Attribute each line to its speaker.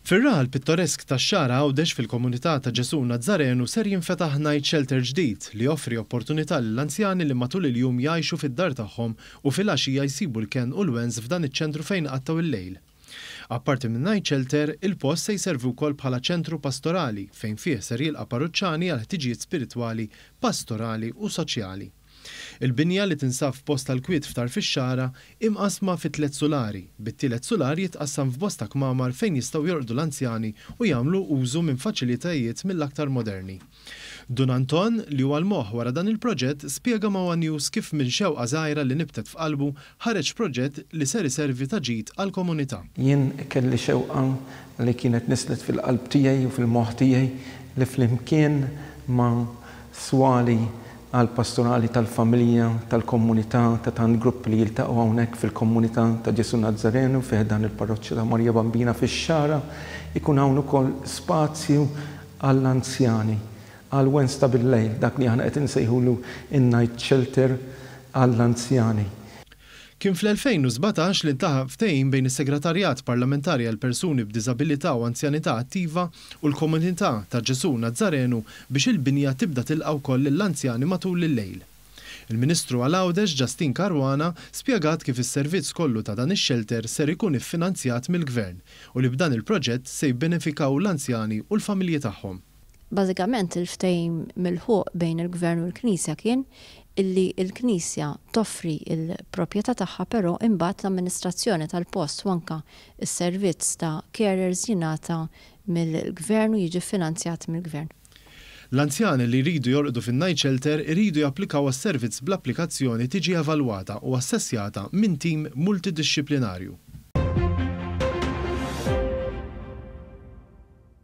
Speaker 1: Fir-raħal pittoresk tax-xara Għawdex fil-komunità ta' Ġesu Nazzarenu ser jinfetaħ night shelter ġdid li joffri opportunità lill-anzjani li matul il-jum jgħixu fid-dar tagħhom u fil-għaxija jsibu l-ken u l-wenz f'dan iċ-ċentru fejn qattaw il-lejl. Apparti minn night shelter, il-post se jservi wkoll bħala ċentru pastorali fejn fih ser jilqa' paruċċani għal ħtiġijiet spiritwali, pastorali u soċjali. Il-binja li tinsab f'post tal-kwiet f'Tarf ix-Xara imqasma fi 3 sulari, bit-tielet sular jitqassam f'bosta kmamar fejn jistgħu jorqdu l-anzjani u jagħmlu użu minn faċilitajiet mill-aktar moderni. Dun Anton li huwa l-moħħ wara dan il-proġett spjega ma' News kif minn xewqa żgħira li nibtet f'qalbu ħareġ proġett li ser iservi ta' ġid għall-komunità.
Speaker 2: Jien kelli xewqa li kienet nislet fil-qalb tiegħi u fil-moħħ tiegħi li flimkien ma' swali għal-pastorali tal-familja, tal-komunità, ta' tan grupp li jiltaqgħu hawnhekk fil-komunità ta' Ġesu Nazzarenu fih dan il-parroċċja ta' Marja Bambina fix-Xara, ikun hawn ukoll spazju għall-anzjani, għal-wensta bil-lejl, dak li aħna qed insejħulu in-night shelter għall-anzjani.
Speaker 1: Kien fl-2017 li ntaħa ftehim bejn is-Segretarjat Parlamentari għal persuni b'diżabilità u anzjanità attiva u l-komunità ta' Ġesu Nazzarenu biex il-binja tibda tilqa' wkoll lill-anzjani matul il-lejl. Il-Ministru għal Għawdex Justin Caruana spjegat kif is-servizz kollu ta' dan ix-shelter ser ikun iffinanzjat mill-Gvern u li b'dan il-proġett se jibbenefikaw l-anzjani u l-familji tagħhom.
Speaker 3: Bażikament il-ftehim mill-ħuq bejn il-Gvern u l-Knisja kien illi l-Knisja toffri il-proprjetà tagħha però imbagħad l-amministrazzjoni tal-post u anke s-servizz ta' carers jingħata mill-Gvern u jiġi finanzjat mill-Gvern.
Speaker 1: L-anzjani li jridu jorqdu fin-night shelter iridu japplikaw għas-servizz bl-applikazzjoni tiġi evalwata u assessjata minn tim multidixxiplinarju.